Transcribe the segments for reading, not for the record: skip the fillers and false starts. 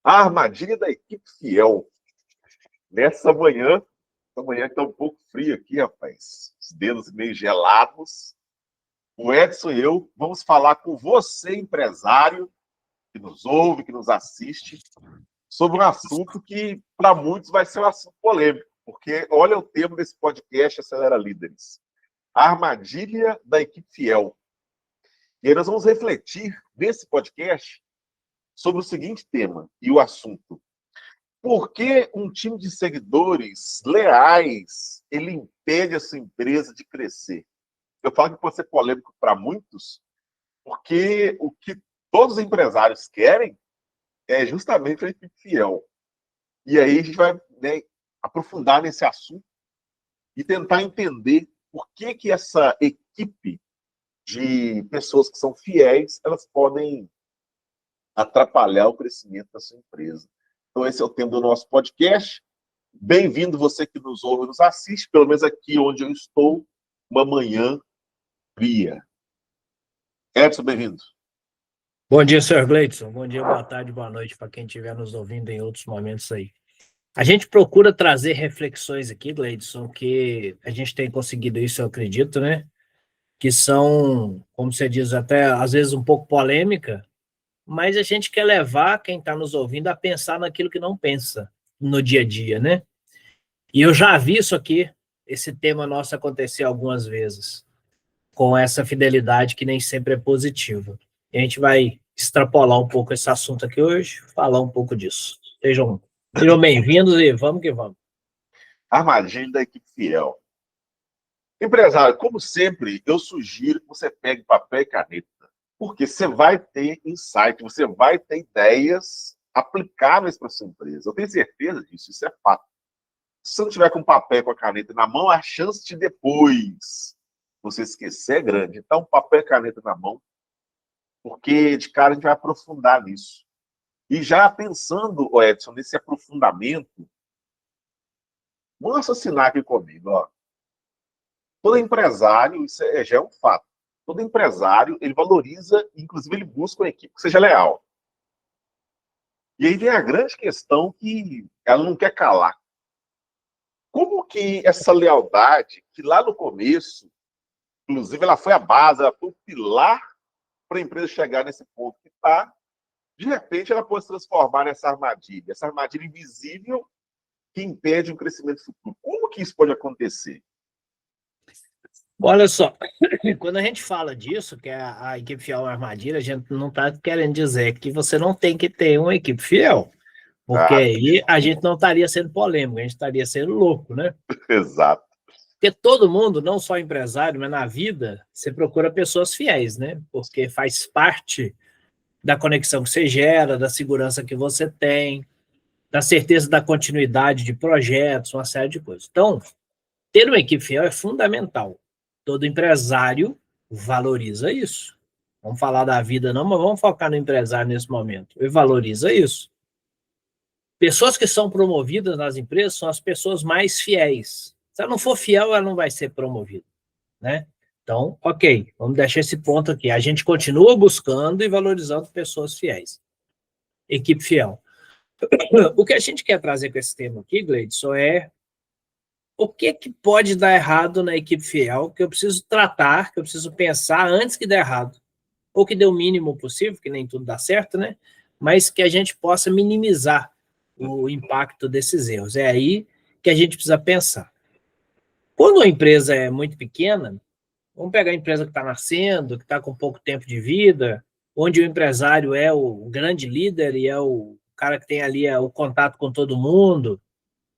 A armadilha da equipe fiel. Nessa manhã, essa manhã está um pouco frio aqui, rapaz. Os dedos meio gelados. O Edson e eu vamos falar com você, empresário, que nos ouve, que nos assiste, sobre um assunto que, para muitos, vai ser um assunto polêmico. Porque olha o tema desse podcast Acelera Líderes. A armadilha da equipe fiel. E aí nós vamos refletir nesse podcast sobre o seguinte tema e o assunto. Por que um time de seguidores leais ele impede a sua empresa de crescer? Eu falo que pode ser polêmico para muitos, porque o que todos os empresários querem é justamente a equipe fiel. E aí a gente vai, aprofundar nesse assunto e tentar entender por que essa equipe de pessoas que são fiéis, elas podem atrapalhar o crescimento da sua empresa. Então, esse é o tema do nosso podcast. Bem-vindo você que nos ouve e nos assiste, pelo menos aqui onde eu estou, uma manhã fria. Edson, bem-vindo. Bom dia, Sr. Gleidson. Bom dia, boa tarde, boa noite para quem estiver nos ouvindo em outros momentos aí. A gente procura trazer reflexões aqui, Gleidson, que a gente tem conseguido isso, eu acredito, né? Que são, como você diz, até às vezes um pouco polêmica, mas a gente quer levar quem está nos ouvindo a pensar naquilo que não pensa no dia a dia, né? E eu já vi isso aqui, esse tema nosso acontecer algumas vezes, com essa fidelidade que nem sempre é positiva. E a gente vai extrapolar um pouco esse assunto aqui hoje, falar um pouco disso. Sejam bem-vindos e vamos que vamos. Armadilha da equipe fiel. Empresário, como sempre, eu sugiro que você pegue papel e caneta, porque você vai ter insight, você vai ter ideias aplicáveis para a sua empresa. Eu tenho certeza disso, isso é fato. Se você não tiver com papel e com a caneta na mão, a chance de depois você esquecer é grande. Então, papel e caneta na mão, porque de cara a gente vai aprofundar nisso. E já pensando, Edson, nesse aprofundamento, vamos raciocinar aqui comigo. Ó. Todo empresário, isso já é um fato, todo empresário, ele valoriza, inclusive ele busca uma equipe que seja leal. E aí vem a grande questão que ela não quer calar. Como que essa lealdade, que lá no começo, inclusive ela foi a base, ela foi o pilar para a empresa chegar nesse ponto que está, de repente ela pode se transformar nessa armadilha invisível que impede o crescimento futuro. Como que isso pode acontecer? Olha só, quando a gente fala disso, que a equipe fiel é uma armadilha, a gente não está querendo dizer que você não tem que ter uma equipe fiel, porque aí a gente não estaria sendo polêmico, a gente estaria sendo louco, né? Exato. Porque todo mundo, não só empresário, mas na vida, você procura pessoas fiéis, né? Porque faz parte da conexão que você gera, da segurança que você tem, da certeza da continuidade de projetos, uma série de coisas. Então, ter uma equipe fiel é fundamental. Todo empresário valoriza isso. Vamos falar da vida não, mas vamos focar no empresário nesse momento. Ele valoriza isso. Pessoas que são promovidas nas empresas são as pessoas mais fiéis. Se ela não for fiel, ela não vai ser promovida, né? Então, ok, vamos deixar esse ponto aqui. A gente continua buscando e valorizando pessoas fiéis. Equipe fiel. O que a gente quer trazer com esse tema aqui, Gleidson, é o que pode dar errado na equipe fiel, que eu preciso tratar, que eu preciso pensar antes que dê errado. Ou que dê o mínimo possível, que nem tudo dá certo, né? Mas que a gente possa minimizar o impacto desses erros. É aí que a gente precisa pensar. Quando a empresa é muito pequena, vamos pegar a empresa que está nascendo, que está com pouco tempo de vida, onde o empresário é o grande líder e é o cara que tem ali o contato com todo mundo,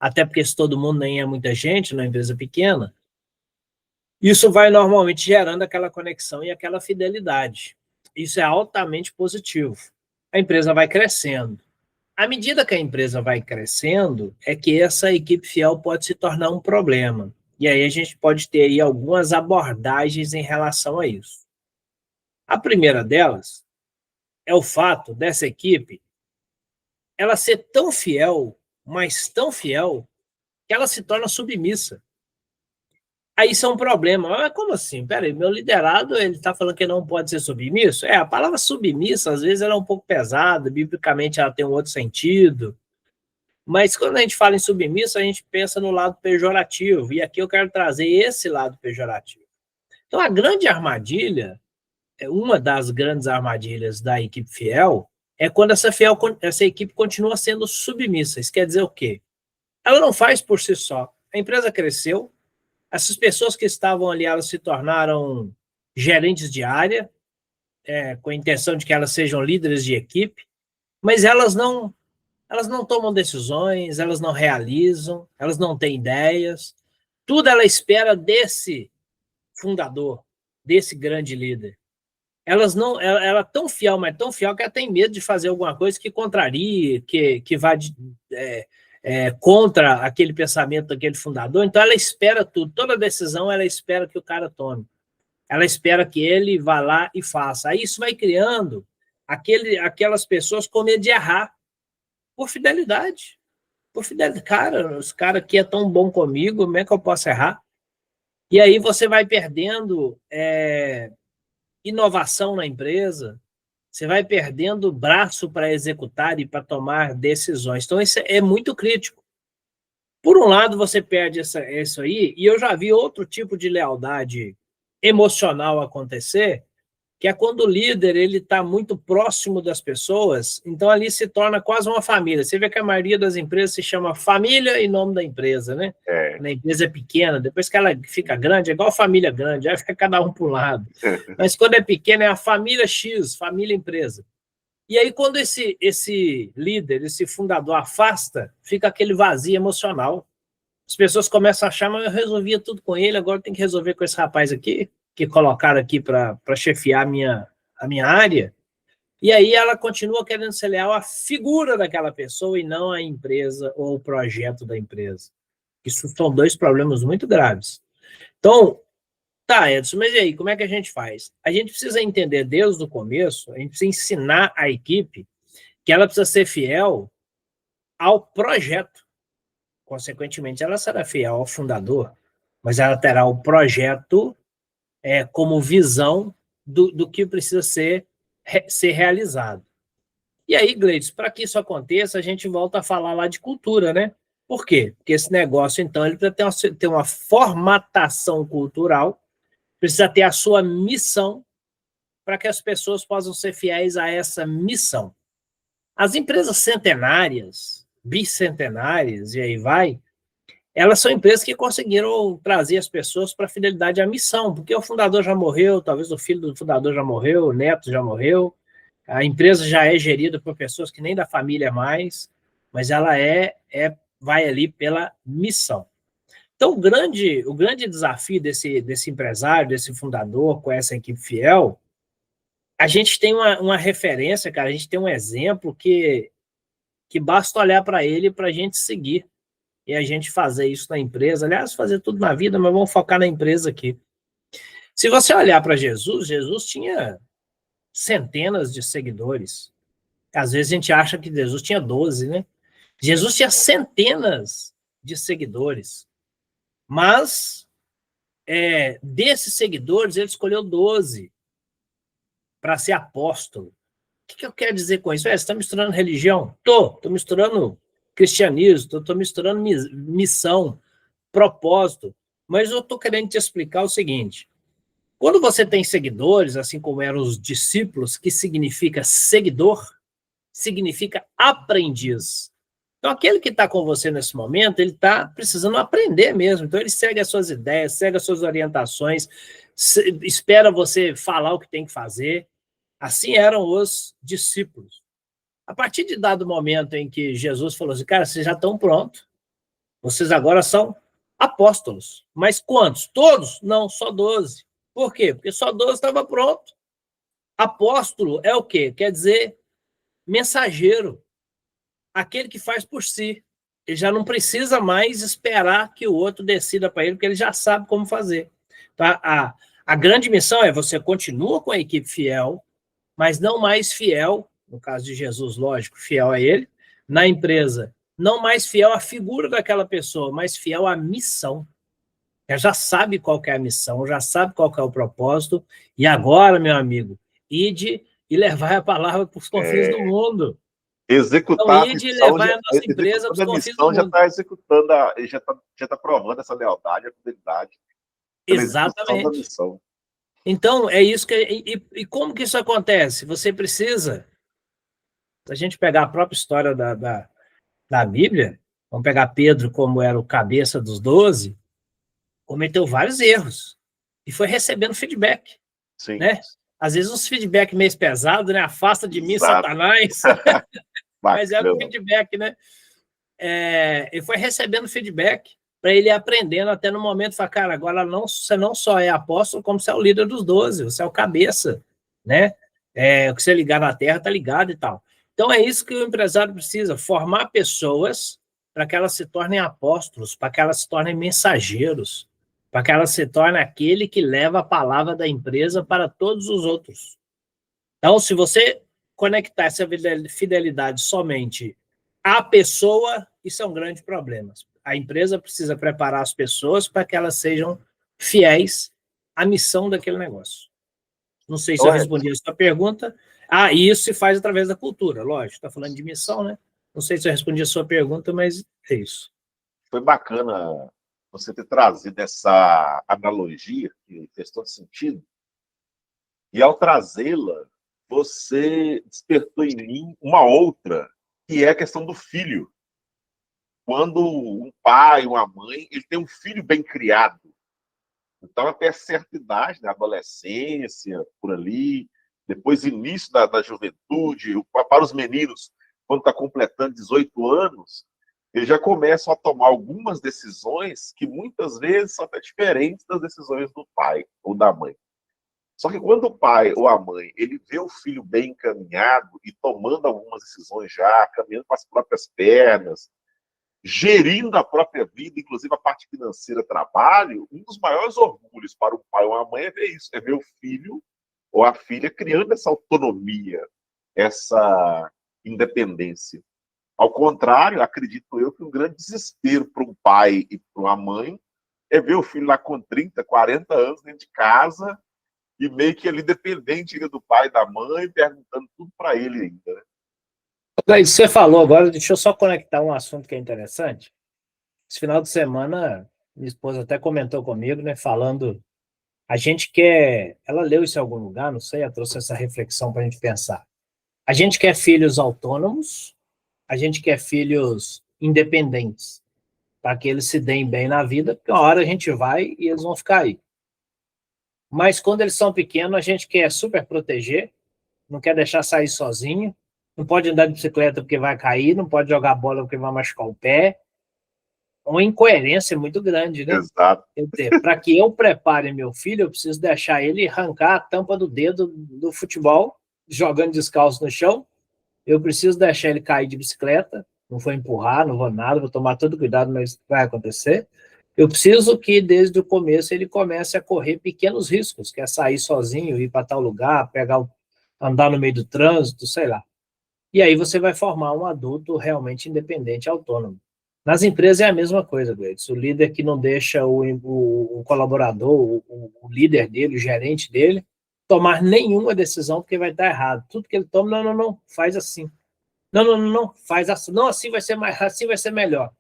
até porque se todo mundo nem é muita gente numa empresa pequena, isso vai normalmente gerando aquela conexão e aquela fidelidade. Isso é altamente positivo. A empresa vai crescendo. À medida que a empresa vai crescendo, é que essa equipe fiel pode se tornar um problema. E aí a gente pode ter aí algumas abordagens em relação a isso. A primeira delas é o fato dessa equipe ela ser tão fiel, mas tão fiel, que ela se torna submissa. Aí isso é um problema. Mas como assim? Peraí, meu liderado, ele está falando que não pode ser submisso? A palavra submissa, às vezes, ela é um pouco pesada, biblicamente ela tem um outro sentido, mas quando a gente fala em submisso, a gente pensa no lado pejorativo, e aqui eu quero trazer esse lado pejorativo. Então, a grande armadilha, uma das grandes armadilhas da equipe fiel, é quando essa equipe continua sendo submissa. Isso quer dizer o quê? Ela não faz por si só. A empresa cresceu, essas pessoas que estavam ali, elas se tornaram gerentes de área, com a intenção de que elas sejam líderes de equipe, mas elas não tomam decisões, elas não realizam, elas não têm ideias. Tudo ela espera desse fundador, desse grande líder. Ela é tão fiel, mas tão fiel que ela tem medo de fazer alguma coisa que contrarie, que vá contra aquele pensamento daquele fundador. Então ela espera tudo, toda decisão ela espera que o cara tome. Ela espera que ele vá lá e faça. Aí isso vai criando aquelas pessoas com medo de errar, por fidelidade. Por fidelidade. Cara, os caras aqui é tão bom comigo, como é que eu posso errar? E aí você vai perdendo inovação na empresa, você vai perdendo braço para executar e para tomar decisões. Então, isso é muito crítico. Por um lado, você perde isso aí, e eu já vi outro tipo de lealdade emocional acontecer, que é quando o líder ele está muito próximo das pessoas, então ali se torna quase uma família. Você vê que a maioria das empresas se chama família em nome da empresa, né? A empresa é pequena, depois que ela fica grande, é igual família grande, aí fica cada um para um lado. Mas quando é pequena, é a família X, família empresa. E aí, quando esse líder, esse fundador afasta, fica aquele vazio emocional. As pessoas começam a achar, mas eu resolvia tudo com ele, agora tem que resolver com esse rapaz aqui, que colocaram aqui para chefiar a minha área, e aí ela continua querendo ser leal à figura daquela pessoa e não à empresa ou ao projeto da empresa. Isso são dois problemas muito graves. Então, tá, Edson, mas e aí, como é que a gente faz? A gente precisa entender desde o começo, a gente precisa ensinar a equipe que ela precisa ser fiel ao projeto. Consequentemente, ela será fiel ao fundador, mas ela terá o projeto como visão do que precisa ser realizado. E aí, Gleides, para que isso aconteça, a gente volta a falar lá de cultura, né? Por quê? Porque esse negócio, então, ele precisa ter uma formatação cultural, precisa ter a sua missão para que as pessoas possam ser fiéis a essa missão. As empresas centenárias, bicentenárias, e aí vai, elas são empresas que conseguiram trazer as pessoas para a fidelidade à missão, porque o fundador já morreu, talvez o filho do fundador já morreu, o neto já morreu, a empresa já é gerida por pessoas que nem da família mais, mas ela vai ali pela missão. Então, o grande desafio desse empresário, desse fundador, com essa equipe fiel, a gente tem uma referência, cara, a gente tem um exemplo que basta olhar para ele para a gente seguir. E a gente fazer isso na empresa, aliás, fazer tudo na vida, mas vamos focar na empresa aqui. Se você olhar para Jesus, Jesus tinha centenas de seguidores. Às vezes a gente acha que Jesus tinha 12, né? Jesus tinha centenas de seguidores. Mas, desses seguidores, ele escolheu 12 para ser apóstolo. O que eu quero dizer com isso? Você está misturando religião? Estou misturando cristianismo, estou misturando missão, propósito, mas eu estou querendo te explicar o seguinte: quando você tem seguidores, assim como eram os discípulos, que significa seguidor, significa aprendiz. Então, aquele que está com você nesse momento, ele está precisando aprender mesmo. Então, ele segue as suas ideias, segue as suas orientações, espera você falar o que tem que fazer. Assim eram os discípulos. A partir de dado momento em que Jesus falou assim, cara, vocês já estão prontos, vocês agora são apóstolos. Mas quantos? Todos? Não, só 12. Por quê? Porque só 12 estava pronto. Apóstolo é o quê? Quer dizer mensageiro. Aquele que faz por si. Ele já não precisa mais esperar que o outro decida para ele, porque ele já sabe como fazer. Então, a grande missão é você continua com a equipe fiel, mas não mais fiel, no caso de Jesus, lógico, fiel a ele, na empresa, não mais fiel à figura daquela pessoa, mas fiel à missão. Ela já sabe qual que é a missão, já sabe qual que é o propósito, e agora, meu amigo, ide e levar a palavra para os confins do mundo. Então, Executar a ide e missão, levar a nossa empresa para os executando a confins do missão, já mundo. está executando, já tá provando essa lealdade, a fidelidade pela execução da Exatamente. missão. Então, é isso que... E como que isso acontece? Você precisa... Se a gente pegar a própria história da Bíblia, vamos pegar Pedro como era o cabeça dos 12, cometeu vários erros e foi recebendo feedback, Sim, né? Às vezes uns feedback meio pesado, né? Afasta de mim, exato. Satanás. Mas era um Bacana. feedback, né? Ele foi recebendo feedback para ele ir aprendendo até no momento, falar, cara, agora não, você não só é apóstolo, como você é o líder dos 12, você é o cabeça, né? O que você ligar na terra está ligado e tal. Então é isso que o empresário precisa, formar pessoas para que elas se tornem apóstolos, para que elas se tornem mensageiros, para que elas se tornem aquele que leva a palavra da empresa para todos os outros. Então, se você conectar essa fidelidade somente à pessoa, isso é um grande problema. A empresa precisa preparar as pessoas para que elas sejam fiéis à missão daquele negócio. Não sei se eu respondi a sua pergunta. E isso se faz através da cultura, lógico. Está falando de missão, né? Não sei se eu respondi a sua pergunta, mas é isso. Foi bacana você ter trazido essa analogia, que fez todo sentido, e ao trazê-la, você despertou em mim uma outra, que é a questão do filho. Quando um pai, uma mãe, ele tem um filho bem criado, então até certa idade, na adolescência, por ali, depois início da juventude, para os meninos, quando está completando 18 anos, eles já começam a tomar algumas decisões que muitas vezes são até diferentes das decisões do pai ou da mãe. Só que quando o pai ou a mãe ele vê o filho bem encaminhado e tomando algumas decisões já, caminhando com as próprias pernas, gerindo a própria vida, inclusive a parte financeira, trabalho, um dos maiores orgulhos para o pai ou a mãe é ver isso, é ver o filho ou a filha criando essa autonomia, essa independência. Ao contrário, acredito eu que um grande desespero para um pai e para uma mãe é ver o filho lá com 30, 40 anos dentro de casa e meio que ali dependente do pai e da mãe, perguntando tudo para ele ainda. Né? Você falou agora, deixa eu só conectar um assunto que é interessante. Esse final de semana, minha esposa até comentou comigo, né, falando, a gente quer, ela leu isso em algum lugar, não sei, ela trouxe essa reflexão para a gente pensar. A gente quer filhos autônomos, a gente quer filhos independentes, para que eles se deem bem na vida, porque uma hora a gente vai e eles vão ficar aí. Mas quando eles são pequenos, a gente quer super proteger, não quer deixar sair sozinho, não pode andar de bicicleta porque vai cair, não pode jogar bola porque vai machucar o pé. Uma incoerência muito grande, né? Exato. Quer dizer, para que eu prepare meu filho, eu preciso deixar ele arrancar a tampa do dedo do futebol, jogando descalço no chão. Eu preciso deixar ele cair de bicicleta, não vou empurrar, não vou nada, vou tomar todo cuidado, mas vai acontecer. Eu preciso que, desde o começo, ele comece a correr pequenos riscos, que é sair sozinho, ir para tal lugar, andar no meio do trânsito, sei lá. E aí você vai formar um adulto realmente independente, autônomo. Nas empresas é a mesma coisa, Gleides. O líder que não deixa o colaborador, o líder dele, o gerente dele, tomar nenhuma decisão porque vai estar errado. Tudo que ele toma, não, faz assim. Não, faz assim. Não, assim vai ser mais, assim vai ser melhor.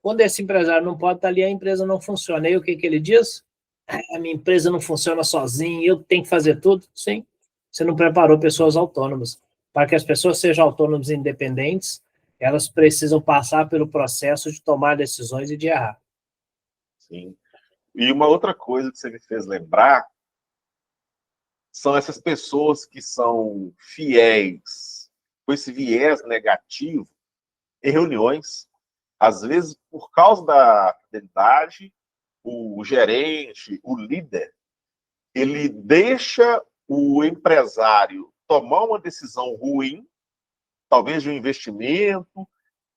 Quando esse empresário não pode estar ali, a empresa não funciona. E o que ele diz? A minha empresa não funciona sozinha, eu tenho que fazer tudo. Sim, você não preparou pessoas autônomas. Para que as pessoas sejam autônomas e independentes, elas precisam passar pelo processo de tomar decisões e de errar. Sim. E uma outra coisa que você me fez lembrar são essas pessoas que são fiéis, com esse viés negativo, em reuniões. Às vezes, por causa da fidelidade, o gerente, o líder, ele deixa o empresário tomar uma decisão ruim, talvez de um investimento,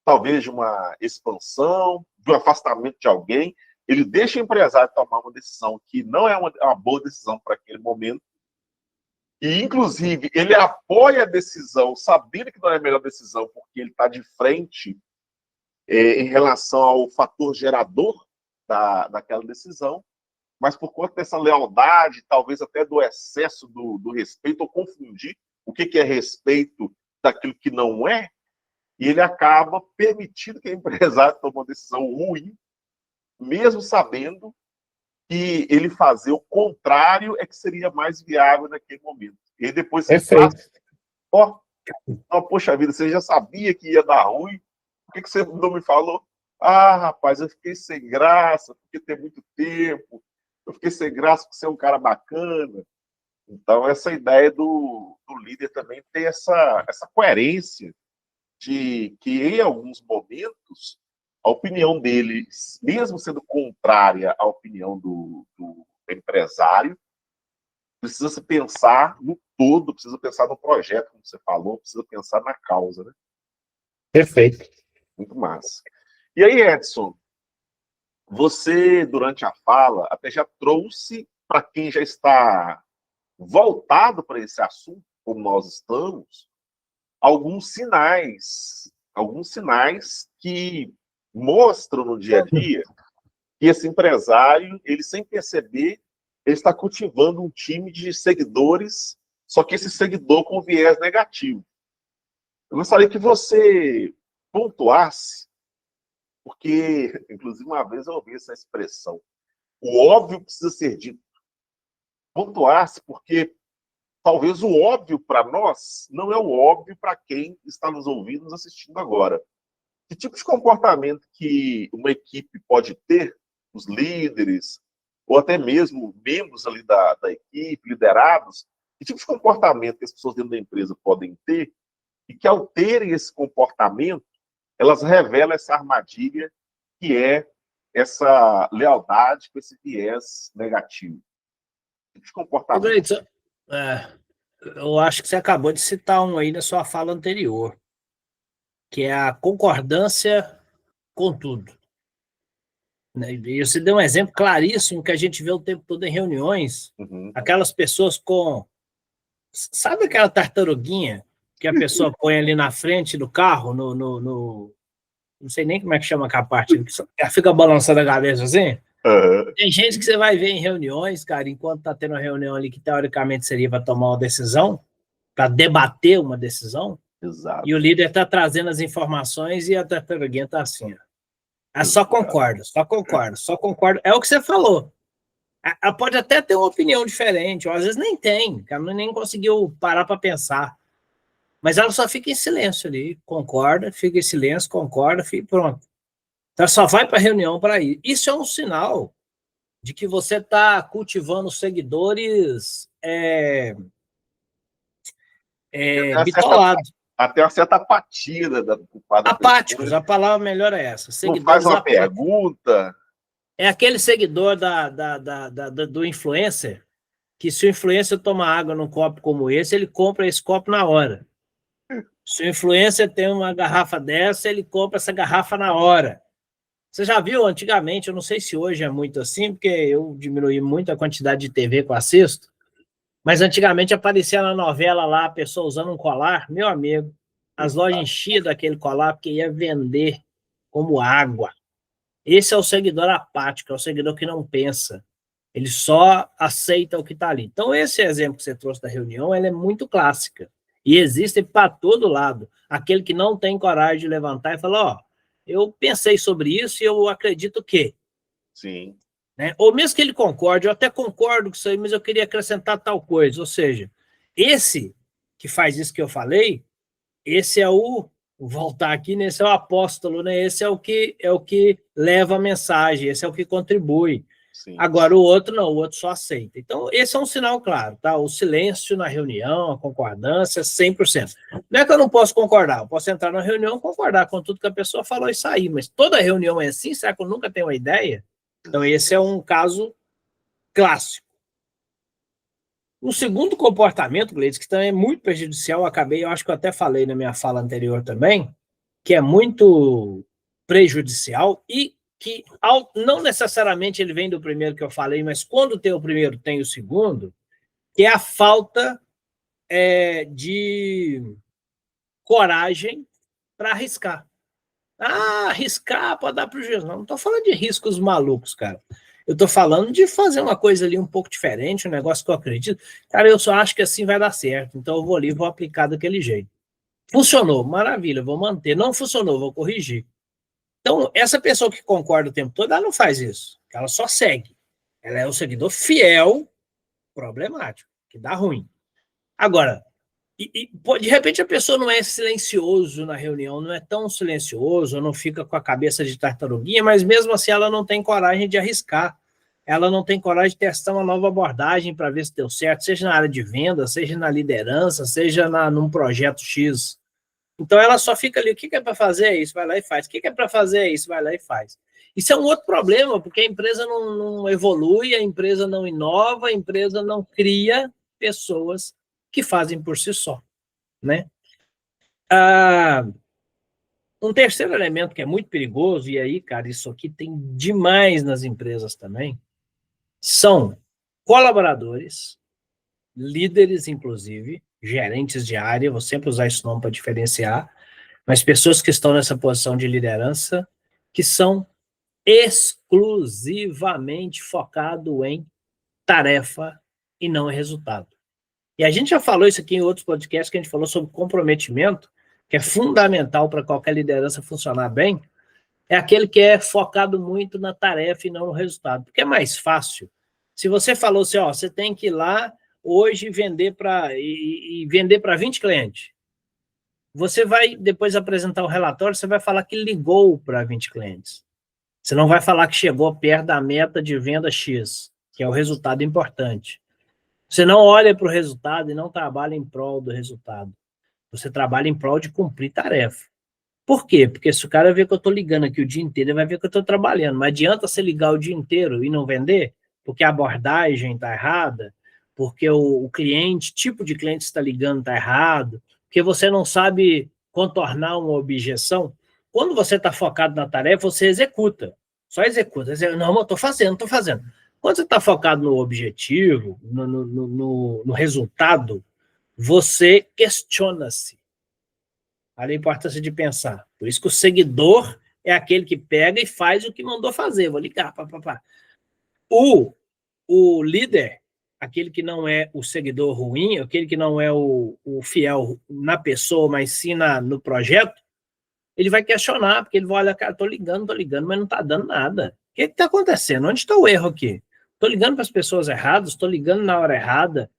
talvez de uma expansão, de um afastamento de alguém. Ele deixa o empresário tomar uma decisão que não é uma boa decisão para aquele momento. E, inclusive, ele apoia a decisão, sabendo que não é a melhor decisão, porque ele está de frente em relação ao fator gerador, daquela decisão, mas por conta dessa lealdade, talvez até do excesso do respeito, ou confundir o que é respeito daquilo que não é, e ele acaba permitindo que o empresário tome uma decisão ruim, mesmo sabendo que ele fazer o contrário é que seria mais viável naquele momento. E depois se faz, ó, poxa vida, você já sabia que ia dar ruim, por que você não me falou? Ah, rapaz, eu fiquei sem graça, porque tem muito tempo, eu fiquei sem graça porque você é um cara bacana. Então, essa ideia do líder também tem essa coerência de que, em alguns momentos, a opinião dele, mesmo sendo contrária à opinião do empresário, precisa se pensar no todo, precisa pensar no projeto, como você falou, precisa pensar na causa, né? Perfeito. Muito massa. E aí, Edson, você, durante a fala, até já trouxe para quem já está voltado para esse assunto, como nós estamos, alguns sinais que mostram no dia a dia que esse empresário, ele sem perceber, ele está cultivando um time de seguidores, só que esse seguidor com viés negativo. Eu gostaria que você pontuasse, porque, inclusive, uma vez eu ouvi essa expressão, o óbvio precisa ser dito. Pontuasse, porque talvez o óbvio para nós não é o óbvio para quem está nos ouvindo, nos assistindo agora. Que tipo de comportamento que uma equipe pode ter, os líderes, ou até mesmo membros ali da equipe, liderados, que tipo de comportamento que as pessoas dentro da empresa podem ter, e que ao terem esse comportamento, elas revelam essa armadilha que é essa lealdade com esse viés negativo. Que tipo de comportamento? Eu acho que você acabou de citar um aí na sua fala anterior, que é a concordância com tudo. E você deu um exemplo claríssimo que a gente vê o tempo todo em reuniões, aquelas pessoas com... Sabe aquela tartaruguinha que a pessoa põe ali na frente do carro, não sei nem como é que chama aquela parte, ela fica balançando a cabeça assim? Tem gente que você vai ver em reuniões, cara, enquanto está tendo uma reunião ali que teoricamente seria para tomar uma decisão, para debater uma decisão, Exato. E o líder está trazendo as informações e a tartaruguinha está assim. Ó. Só concordo, só concordo, só concordo. É o que você falou. Ela pode até ter uma opinião diferente, ou às vezes nem tem, ela nem conseguiu parar para pensar. Mas ela só fica em silêncio ali, concorda, fica em silêncio, concorda, fica pronto. Então ela só vai para a reunião para ir. Isso é um sinal de que você está cultivando seguidores bitolados. Até uma certa apatia da apáticos, a palavra melhor é essa. Não faz uma pergunta. É aquele seguidor do influencer, que se o influencer tomar água num copo como esse, ele compra esse copo na hora. Se o influencer tem uma garrafa dessa, ele compra essa garrafa na hora. Você já viu antigamente, eu não sei se hoje é muito assim, porque eu diminuí muito a quantidade de TV que eu assisto, mas antigamente aparecia na novela lá a pessoa usando um colar, meu amigo, as lojas enchiam daquele colar porque ia vender como água. Esse é o seguidor apático, é o seguidor que não pensa. Ele só aceita o que está ali. Então, esse exemplo que você trouxe da reunião, ela é muito clássica. E existe para todo lado. Aquele que não tem coragem de levantar e falar, ó, eu pensei sobre isso e eu acredito que. Sim. Né? Ou mesmo que ele concorde, eu até concordo com isso aí, mas eu queria acrescentar tal coisa. Ou seja, esse que faz isso que eu falei, esse é o... Vou voltar aqui, esse é o apóstolo, né? Esse é o que leva a mensagem, esse é o que contribui. Sim. Agora, o outro não, o outro só aceita. Então, esse é um sinal claro, tá? O silêncio na reunião, a concordância, 100%. Não é que eu não posso concordar, eu posso entrar na reunião e concordar com tudo que a pessoa falou e sair, mas toda reunião é assim, será que eu nunca tenho uma ideia? Então, esse é um caso clássico. O segundo comportamento, Gleides, que também é muito prejudicial, eu acho que eu até falei na minha fala anterior também, que é muito prejudicial e que não necessariamente ele vem do primeiro que eu falei, mas quando tem o primeiro, tem o segundo, que é a falta de coragem para arriscar. Arriscar pode dar prejuízo. Não estou falando de riscos malucos, cara. Eu estou falando de fazer uma coisa ali um pouco diferente, um negócio que eu acredito. Cara, eu só acho que assim vai dar certo. Então eu vou ali e vou aplicar daquele jeito. Funcionou, maravilha, vou manter. Não funcionou, vou corrigir. Então, essa pessoa que concorda o tempo todo, ela não faz isso. Ela só segue. Ela é um seguidor fiel, problemático, que dá ruim. Agora, de repente a pessoa não é silencioso na reunião, não é tão silencioso, não fica com a cabeça de tartaruguinha, mas mesmo assim ela não tem coragem de arriscar. Ela não tem coragem de testar uma nova abordagem para ver se deu certo, seja na área de venda, seja na liderança, seja num projeto X. Então ela só fica ali, o que é para fazer? É isso, vai lá e faz. O que é para fazer? É isso, vai lá e faz. Isso é um outro problema, porque a empresa não evolui, a empresa não inova, a empresa não cria pessoas que fazem por si só, né? Um terceiro elemento que é muito perigoso, e aí, cara, isso aqui tem demais nas empresas também, são colaboradores, líderes, inclusive, gerentes de área, vou sempre usar esse nome para diferenciar, mas pessoas que estão nessa posição de liderança, que são exclusivamente focados em tarefa e não em resultado. E a gente já falou isso aqui em outros podcasts, que a gente falou sobre comprometimento, que é fundamental para qualquer liderança funcionar bem, é aquele que é focado muito na tarefa e não no resultado. Porque é mais fácil. Se você falou assim, ó, você tem que ir lá hoje vender para 20 clientes. Você vai depois apresentar o relatório, você vai falar que ligou para 20 clientes. Você não vai falar que chegou perto da meta de venda X, que é o resultado importante. Você não olha para o resultado e não trabalha em prol do resultado. Você trabalha em prol de cumprir tarefa. Por quê? Porque se o cara ver que eu estou ligando aqui o dia inteiro, ele vai ver que eu estou trabalhando. Mas adianta você ligar o dia inteiro e não vender? Porque a abordagem está errada, porque o cliente, tipo de cliente que está ligando está errado, porque você não sabe contornar uma objeção. Quando você está focado na tarefa, você executa. Só executa. Não, eu estou fazendo. Quando você está focado no objetivo, no resultado, você questiona-se. Olha a importância de pensar. Por isso que o seguidor é aquele que pega e faz o que mandou fazer. Vou ligar, papapá. O líder, aquele que não é o seguidor ruim, aquele que não é o fiel na pessoa, mas sim no projeto, ele vai questionar, porque ele vai olhar, cara, estou ligando, mas não está dando nada. O que está acontecendo? Onde está o erro aqui? Estou ligando para as pessoas erradas, estou ligando na hora errada,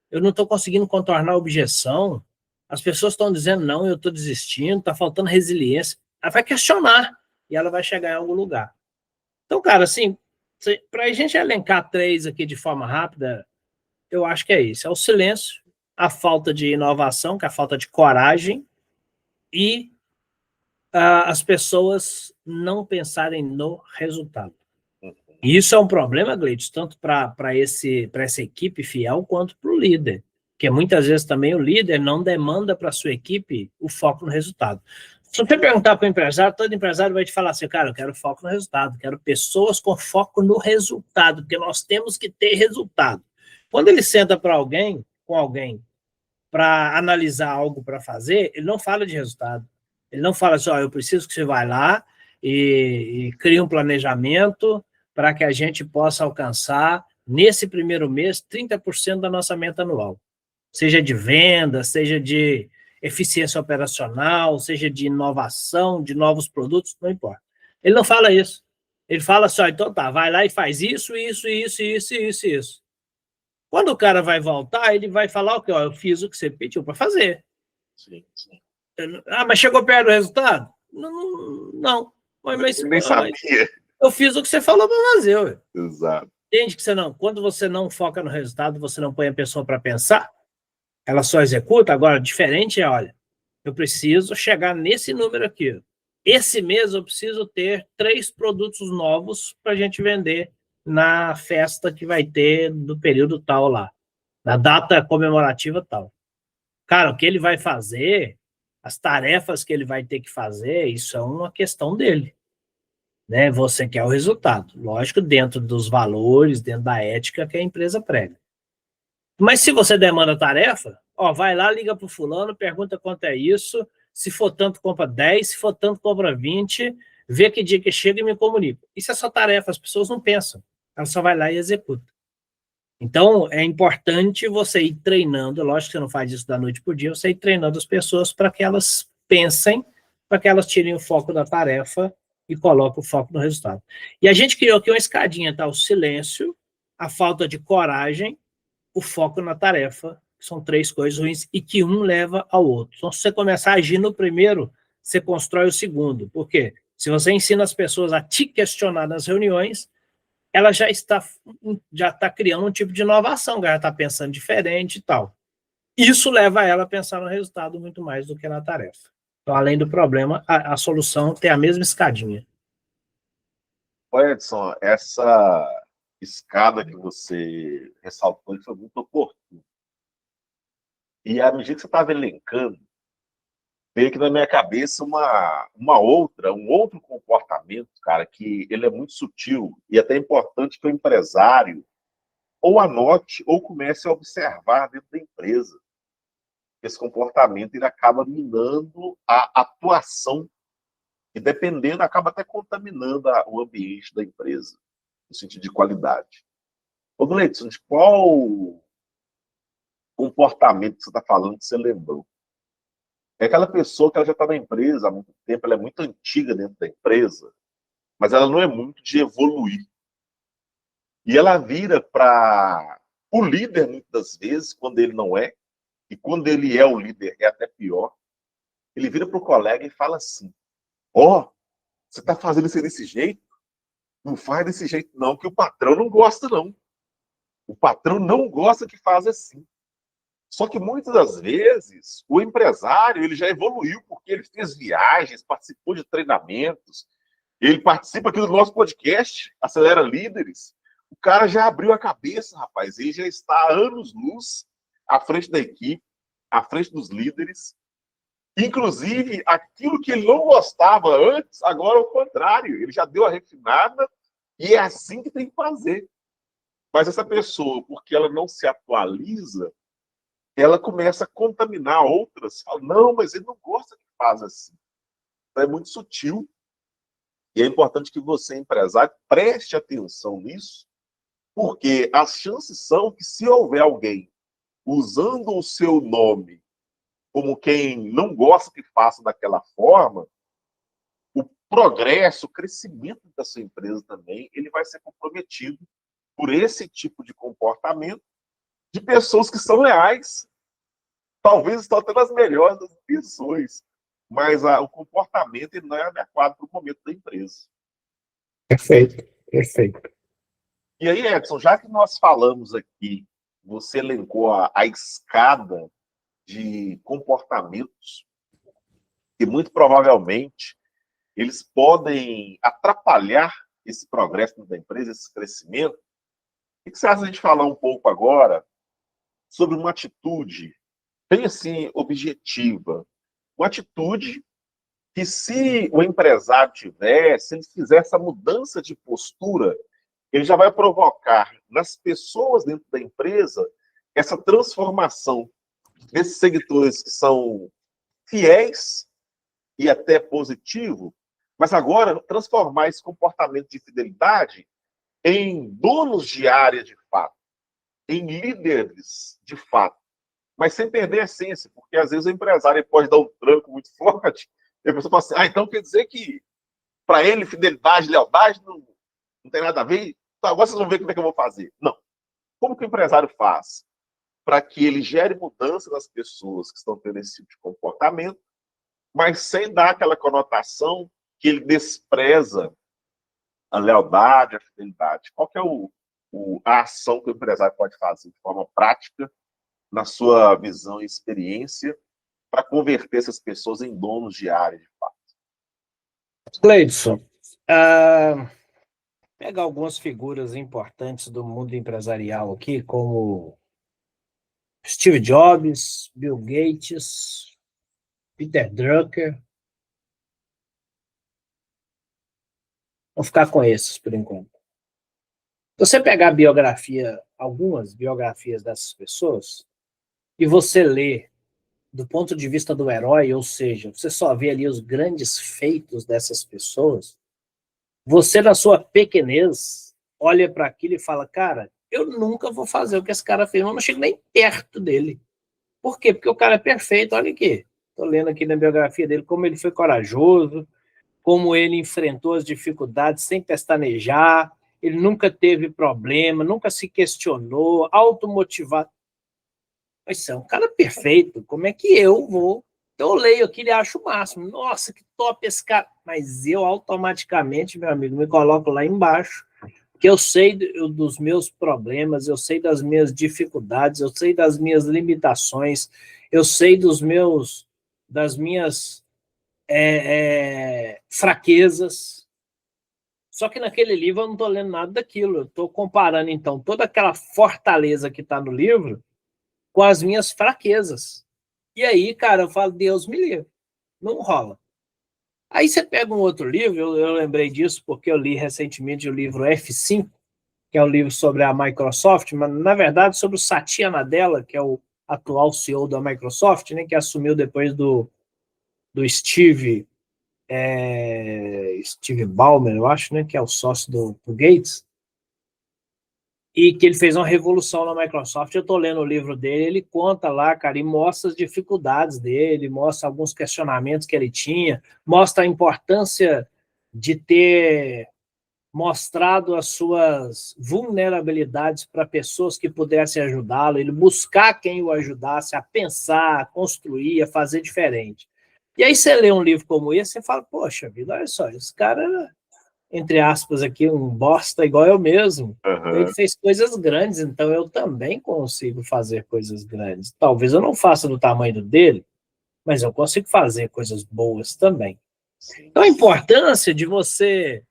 eu não estou conseguindo contornar a objeção, as pessoas estão dizendo não, eu estou desistindo, está faltando resiliência. Ela vai questionar e ela vai chegar em algum lugar. Então, cara, assim, para a gente elencar 3 aqui de forma rápida, eu acho que é isso. É o silêncio, a falta de inovação, que é a falta de coragem e as pessoas não pensarem no resultado. E isso é um problema, Gleides, tanto para essa equipe fiel quanto para o líder. Porque muitas vezes também o líder não demanda para a sua equipe o foco no resultado. Se você perguntar para o empresário, todo empresário vai te falar assim, cara, eu quero foco no resultado, quero pessoas com foco no resultado, porque nós temos que ter resultado. Quando ele senta com alguém, para analisar algo para fazer, ele não fala de resultado. Ele não fala assim, eu preciso que você vá lá e crie um planejamento para que a gente possa alcançar, nesse primeiro mês, 30% da nossa meta anual. Seja de venda, seja de eficiência operacional, seja de inovação, de novos produtos, não importa. Ele não fala isso. Ele fala assim, então tá, vai lá e faz isso. Quando o cara vai voltar, ele vai falar o quê? Eu fiz o que você pediu para fazer. Sim. Mas chegou perto do resultado? Não. Mas nem sabia. Eu fiz o que você falou para fazer. Ué. Exato. Entende que quando você não foca no resultado, você não põe a pessoa para pensar, ela só executa. Agora, diferente olha, eu preciso chegar nesse número aqui. Esse mês eu preciso ter 3 produtos novos para a gente vender na festa que vai ter do período tal lá, na data comemorativa tal. Cara, o que ele vai fazer, as tarefas que ele vai ter que fazer, isso é uma questão dele. Né? Você quer o resultado, lógico, dentro dos valores, dentro da ética que a empresa prega. Mas se você demanda tarefa, vai lá, liga para o fulano, pergunta quanto é isso, se for tanto, compra 10, se for tanto, compra 20, vê que dia que chega e me comunica. Isso é só tarefa, as pessoas não pensam, elas só vai lá e executa. Então, é importante você ir treinando, lógico que você não faz isso da noite para o dia, você ir treinando as pessoas para que elas pensem, para que elas tirem o foco da tarefa e coloquem o foco no resultado. E a gente criou aqui uma escadinha, tá? O silêncio, a falta de coragem, o foco na tarefa, que são 3 coisas ruins, e que um leva ao outro. Então, se você começar a agir no primeiro, você constrói o segundo. Por quê? Se você ensina as pessoas a te questionar nas reuniões, ela já está criando um tipo de inovação, já está pensando diferente e tal. Isso leva ela a pensar no resultado muito mais do que na tarefa. Então, além do problema, a solução tem a mesma escadinha. Ô, Edson, essa escada que você ressaltou foi muito oportuna. E à medida que você estava elencando, veio aqui na minha cabeça um outro comportamento, cara, que ele é muito sutil e até importante que o empresário ou anote ou comece a observar dentro da empresa. Esse comportamento ele acaba minando a atuação e, dependendo, acaba até contaminando o ambiente da empresa, no sentido de qualidade. Ô, Gleidson, de qual comportamento que você está falando que você lembrou? É aquela pessoa que ela já está na empresa há muito tempo, ela é muito antiga dentro da empresa, mas ela não é muito de evoluir. E ela vira para o líder, muitas das vezes, quando ele não é, e quando ele é o líder é até pior, ele vira para o colega e fala assim, você está fazendo isso desse jeito? Não faz desse jeito não, que o patrão não gosta não. O patrão não gosta que faz assim. Só que muitas das vezes o empresário ele já evoluiu porque ele fez viagens, participou de treinamentos, ele participa aqui do nosso podcast, Acelera Líderes. O cara já abriu a cabeça, rapaz, ele já está há anos-luz à frente da equipe, à frente dos líderes. Inclusive, aquilo que ele não gostava antes, agora é o contrário. Ele já deu a refinada e é assim que tem que fazer. Mas essa pessoa, porque ela não se atualiza, ela começa a contaminar outras. Fala, não, mas ele não gosta que faz assim. Então, é muito sutil. E é importante que você, empresário, preste atenção nisso, porque as chances são que se houver alguém usando o seu nome como quem não gosta que faça daquela forma, o progresso, o crescimento da sua empresa também, ele vai ser comprometido por esse tipo de comportamento de pessoas que são leais, talvez estão tendo as melhores das intenções, mas o comportamento ele não é adequado para o momento da empresa. Perfeito, perfeito. E aí, Edson, já que nós falamos aqui, você elencou a escada de comportamentos que muito provavelmente eles podem atrapalhar esse progresso da empresa, esse crescimento. O que você acha de a gente falar um pouco agora sobre uma atitude bem assim objetiva, uma atitude que se o empresário tiver, se ele fizer essa mudança de postura, ele já vai provocar nas pessoas dentro da empresa essa transformação desses seguidores que são fiéis e até positivo, mas agora transformar esse comportamento de fidelidade em donos de área de fato, em líderes de fato, mas sem perder a essência, porque às vezes o empresário pode dar um tranco muito forte e a pessoa fala assim, então quer dizer que para ele fidelidade, lealdade não tem nada a ver? Então agora vocês vão ver como é que eu vou fazer. Não. Como que o empresário faz para que ele gere mudança nas pessoas que estão tendo esse tipo de comportamento, mas sem dar aquela conotação que ele despreza a lealdade, a fidelidade? Qual que é a ação que o empresário pode fazer de forma prática, na sua visão e experiência, para converter essas pessoas em donos de área, de fato? Gleidson, pegar algumas figuras importantes do mundo empresarial aqui, como Steve Jobs, Bill Gates, Peter Drucker. Vou ficar com esses por enquanto. Se você pegar a biografia, algumas biografias dessas pessoas, e você ler do ponto de vista do herói, ou seja, você só vê ali os grandes feitos dessas pessoas, você, na sua pequenez, olha para aquilo e fala, cara, eu nunca vou fazer o que esse cara fez, eu não chego nem perto dele. Por quê? Porque o cara é perfeito, olha aqui. Estou lendo aqui na biografia dele como ele foi corajoso, como ele enfrentou as dificuldades sem pestanejar, ele nunca teve problema, nunca se questionou, automotivado. Mas é um cara perfeito, como é que eu vou? Então eu leio aquilo e acho o máximo. Nossa, que top esse cara. Mas eu automaticamente, meu amigo, me coloco lá embaixo, porque eu sei dos meus problemas, eu sei das minhas dificuldades, eu sei das minhas limitações, eu sei das minhas fraquezas. Só que naquele livro eu não estou lendo nada daquilo. Eu estou comparando, então, toda aquela fortaleza que está no livro com as minhas fraquezas. E aí, cara, eu falo, Deus me livre. Não rola. Aí você pega um outro livro, eu lembrei disso porque eu li recentemente o livro F5, que é um livro sobre a Microsoft, mas, na verdade, sobre o Satya Nadella, que é o atual CEO da Microsoft, né, que assumiu depois do Steve Ballmer, eu acho, né, que é o sócio do Gates, e que ele fez uma revolução na Microsoft. Eu estou lendo o livro dele, ele conta lá, cara, e mostra as dificuldades dele, mostra alguns questionamentos que ele tinha, mostra a importância de ter mostrado as suas vulnerabilidades para pessoas que pudessem ajudá-lo, ele buscar quem o ajudasse a pensar, a construir, a fazer diferente. E aí você lê um livro como esse, você fala, poxa vida, olha só, esse cara, entre aspas aqui, um bosta igual eu mesmo. Ele fez coisas grandes, então eu também consigo fazer coisas grandes. Talvez eu não faça do tamanho dele, mas eu consigo fazer coisas boas também. Então a importância de você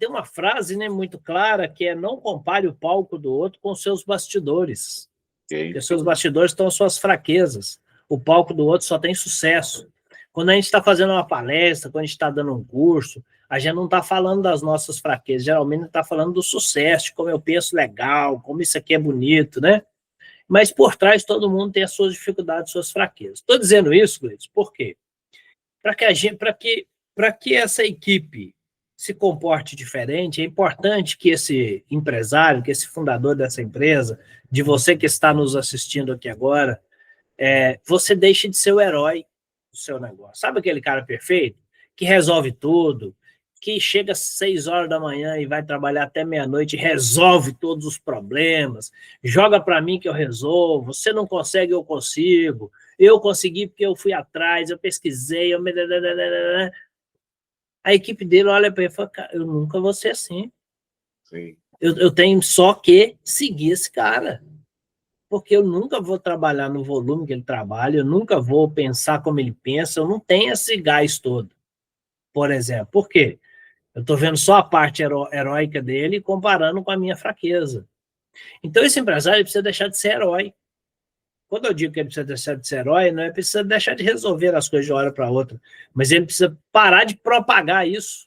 ter uma frase, né, muito clara, que é não compare o palco do outro com seus bastidores. Porque seus bastidores estão as suas fraquezas. O palco do outro só tem sucesso. Quando a gente está fazendo uma palestra, quando a gente está dando um curso, a gente não está falando das nossas fraquezas, geralmente está falando do sucesso, de como eu penso legal, como isso aqui é bonito, né? Mas por trás todo mundo tem as suas dificuldades, suas fraquezas. Estou dizendo isso, Gleice, por quê? Para que essa equipe se comporte diferente, é importante que esse empresário, que esse fundador dessa empresa, de você que está nos assistindo aqui agora, você deixe de ser o herói do seu negócio. Sabe aquele cara perfeito? Que resolve tudo, que chega às 6 horas da manhã e vai trabalhar até meia-noite, resolve todos os problemas, joga para mim que eu resolvo, você não consegue, eu consigo, eu consegui porque eu fui atrás, eu pesquisei, A equipe dele olha para ele e fala, cara, eu nunca vou ser assim. Sim. Eu tenho só que seguir esse cara. Porque eu nunca vou trabalhar no volume que ele trabalha, eu nunca vou pensar como ele pensa, eu não tenho esse gás todo, por exemplo. Por quê? Eu estou vendo só a parte heróica dele comparando com a minha fraqueza. Então, esse empresário precisa deixar de ser herói. Quando eu digo que ele precisa deixar de ser herói, não é precisa deixar de resolver as coisas de uma hora para outra, mas ele precisa parar de propagar isso.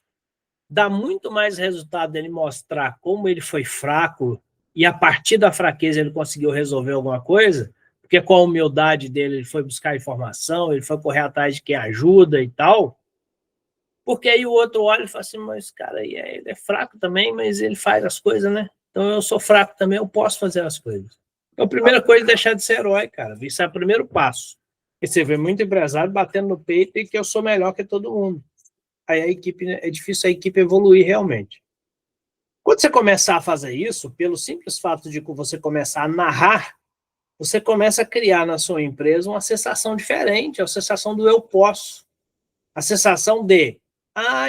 Dá muito mais resultado ele mostrar como ele foi fraco e a partir da fraqueza ele conseguiu resolver alguma coisa, porque com a humildade dele ele foi buscar informação, ele foi correr atrás de quem ajuda e tal, porque aí o outro olha e fala assim, mas esse cara aí ele é fraco também, mas ele faz as coisas, né? Então eu sou fraco também, eu posso fazer as coisas. Então a primeira coisa é deixar de ser herói, cara. Isso é o primeiro passo. E você vê muito empresário batendo no peito e que eu sou melhor que todo mundo. Aí a equipe, é difícil a equipe evoluir realmente. Quando você começar a fazer isso, pelo simples fato de você começar a narrar, você começa a criar na sua empresa uma sensação diferente, a sensação do eu posso. A sensação de,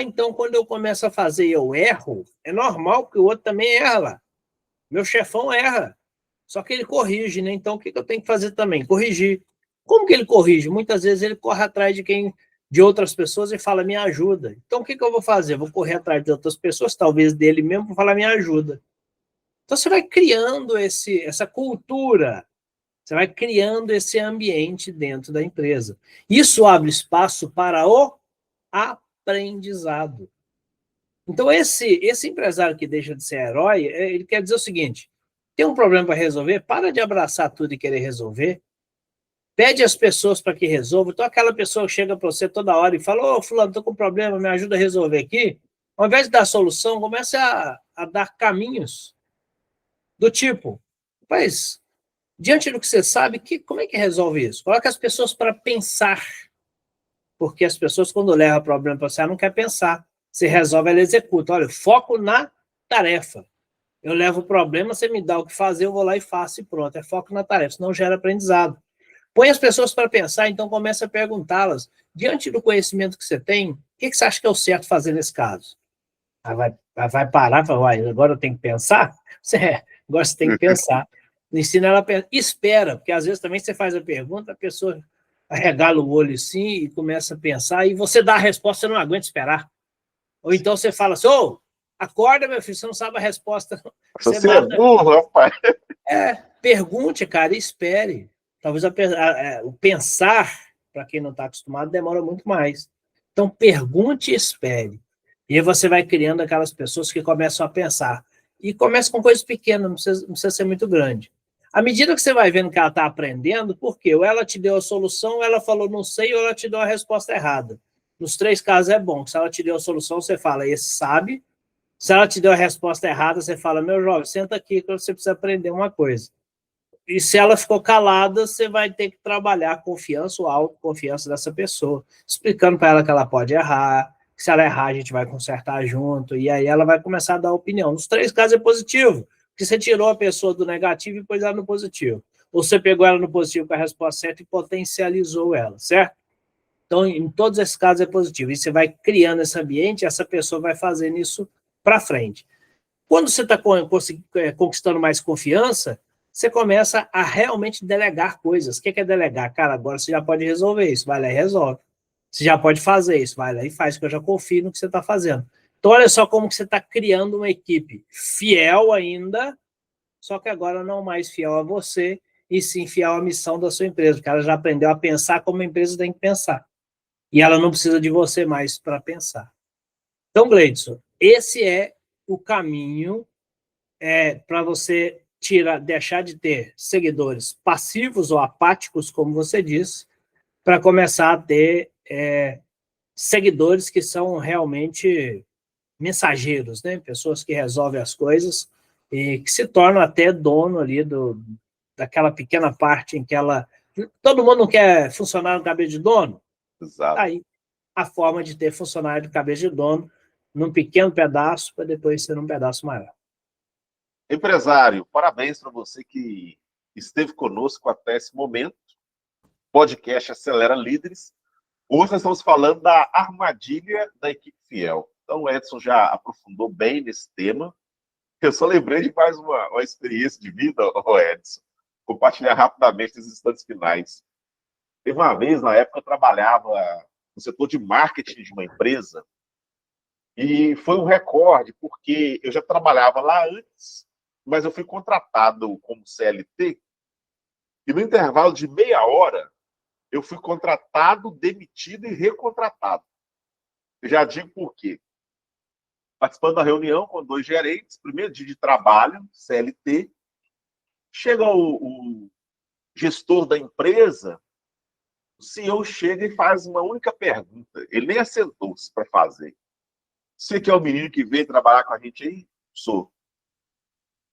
então quando eu começo a fazer eu erro, é normal que o outro também erra lá. Meu chefão erra, só que ele corrige, né? Então o que eu tenho que fazer também? Corrigir. Como que ele corrige? Muitas vezes ele corre atrás de outras pessoas e fala, me ajuda. Então, o que eu vou fazer? Eu vou correr atrás de outras pessoas, talvez dele mesmo, para falar, me ajuda. Então, você vai criando essa cultura, você vai criando esse ambiente dentro da empresa. Isso abre espaço para o aprendizado. Então, esse empresário que deixa de ser herói, ele quer dizer o seguinte, tem um problema para resolver, para de abraçar tudo e querer resolver, Pede às pessoas para que resolvam. Então, aquela pessoa que chega para você toda hora e fala, ô, fulano, estou com um problema, me ajuda a resolver aqui. Ao invés de dar solução, comece a dar caminhos do tipo, mas, diante do que você sabe, como é que resolve isso? Coloque as pessoas para pensar, porque as pessoas, quando levam o problema para você, ela não quer pensar. Você resolve, ela executa. Olha, foco na tarefa. Eu levo o problema, você me dá o que fazer, eu vou lá e faço e pronto. É foco na tarefa, senão gera aprendizado. Põe as pessoas para pensar, então comece a perguntá-las. Diante do conhecimento que você tem, o que você acha que é o certo fazer nesse caso? Vai parar e falar, agora eu tenho que pensar? Agora você tem que pensar. Ensina ela a pensar. Espera, porque às vezes também você faz a pergunta, a pessoa arregala o olho assim e começa a pensar, e você dá a resposta, você não aguenta esperar. Ou então você fala assim, ô, acorda, meu filho, você não sabe a resposta. Você é burro, rapaz. Pergunte, cara, e espere. Talvez o pensar, para quem não está acostumado, demora muito mais. Então, pergunte e espere. E aí você vai criando aquelas pessoas que começam a pensar. E começa com coisas pequenas, não precisa ser muito grande. À medida que você vai vendo que ela está aprendendo, por quê? Ou ela te deu a solução, ou ela falou não sei, ou ela te deu a resposta errada. Nos 3 casos é bom. Se ela te deu a solução, você fala, esse sabe. Se ela te deu a resposta errada, você fala, meu jovem, senta aqui que você precisa aprender uma coisa. E se ela ficou calada, você vai ter que trabalhar a confiança ou a autoconfiança dessa pessoa, explicando para ela que ela pode errar, que se ela errar, a gente vai consertar junto, e aí ela vai começar a dar opinião. Nos 3 casos é positivo, porque você tirou a pessoa do negativo e pôs ela no positivo. Ou você pegou ela no positivo com a resposta certa e potencializou ela, certo? Então, em todos esses casos é positivo. E você vai criando esse ambiente, essa pessoa vai fazendo isso para frente. Quando você está conquistando mais confiança, você começa a realmente delegar coisas. O que é delegar? Cara, agora você já pode resolver isso, vai lá e resolve. Você já pode fazer isso, vai lá e faz, que eu já confio no que você está fazendo. Então, olha só como que você está criando uma equipe fiel ainda, só que agora não mais fiel a você, e sim fiel à missão da sua empresa, porque ela já aprendeu a pensar como a empresa tem que pensar. E ela não precisa de você mais para pensar. Então, Gleidson, esse é o caminho para você deixar de ter seguidores passivos ou apáticos, como você disse, para começar a ter seguidores que são realmente mensageiros, né? Pessoas que resolvem as coisas e que se tornam até dono ali daquela pequena parte em que ela... Todo mundo não quer funcionário no cabeça de dono? Exato. Aí, a forma de ter funcionário de cabeça de dono num pequeno pedaço para depois ser um pedaço maior. Empresário, parabéns para você que esteve conosco até esse momento. Podcast Acelera Líderes. Hoje nós estamos falando da armadilha da equipe fiel. Então o Edson já aprofundou bem nesse tema. Eu só lembrei de mais uma experiência de vida, Edson. Compartilhar rapidamente nos instantes finais. Teve uma vez, na época, eu trabalhava no setor de marketing de uma empresa e foi um recorde, porque eu já trabalhava lá antes, mas eu fui contratado como CLT e no intervalo de meia hora eu fui contratado, demitido e recontratado. Eu já digo por quê. Participando da reunião com 2 gerentes, primeiro dia de trabalho, CLT, chega o gestor da empresa, o CEO chega e faz uma única pergunta. Ele nem assentou-se para fazer. Você que é o menino que veio trabalhar com a gente aí? Sou.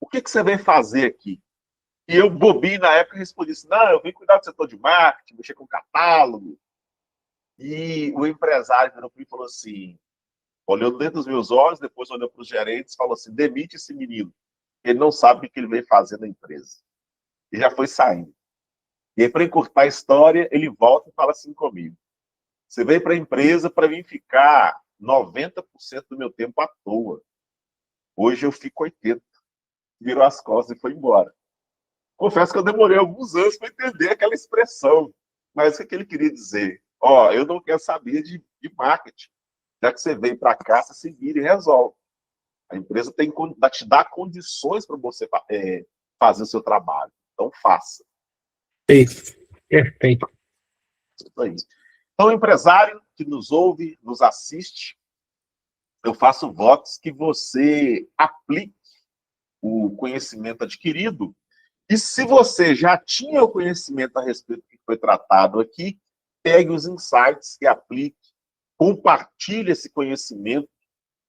O que você vem fazer aqui? E eu, bobinho, na época, respondi assim, não, eu vim cuidar do setor de marketing, mexer com catálogo. E o empresário virou para mim e falou assim, olhou dentro dos meus olhos, depois olhou para os gerentes e falou assim, demite esse menino. Ele não sabe o que ele veio fazer na empresa. E já foi saindo. E aí, para encurtar a história, ele volta e fala assim comigo. Você veio para a empresa para mim ficar 90% do meu tempo à toa. Hoje eu fico 80%. Virou as costas e foi embora. Confesso que eu demorei alguns anos para entender aquela expressão. Mas o que ele queria dizer? Eu não quero saber de marketing. Já que você vem para cá, você se vira e resolve. A empresa tem que te dar condições para você fazer o seu trabalho. Então, faça. Perfeito. Isso aí. Então, empresário que nos ouve, nos assiste, eu faço votos que você aplique o conhecimento adquirido. E se você já tinha o conhecimento a respeito do que foi tratado aqui, pegue os insights e aplique, compartilhe esse conhecimento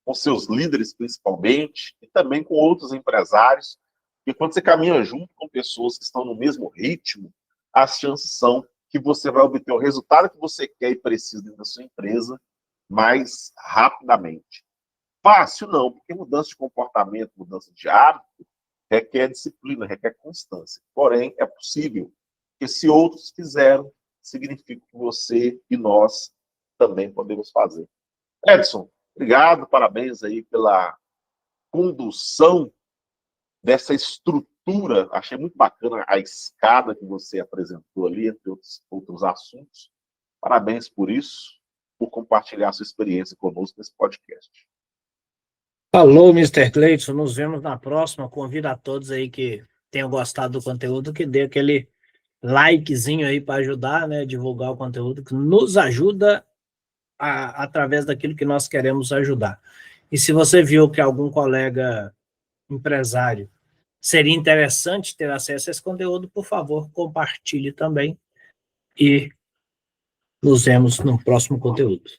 com seus líderes, principalmente, e também com outros empresários, e quando você caminha junto com pessoas que estão no mesmo ritmo, as chances são que você vai obter o resultado que você quer e precisa dentro da sua empresa mais rapidamente. Fácil não, porque mudança de comportamento, mudança de hábito, requer disciplina, requer constância. Porém, é possível, porque se outros fizeram, significa que você e nós também podemos fazer. Edson, obrigado, parabéns aí pela condução dessa estrutura. Achei muito bacana a escada que você apresentou ali, entre outros assuntos. Parabéns por isso, por compartilhar sua experiência conosco nesse podcast. Falou, Mr. Cleiton. Nos vemos na próxima. Convido a todos aí que tenham gostado do conteúdo, que dê aquele likezinho aí para ajudar, né, divulgar o conteúdo, que nos ajuda através daquilo que nós queremos ajudar. E se você viu que algum colega empresário seria interessante ter acesso a esse conteúdo, por favor, compartilhe também e nos vemos no próximo conteúdo.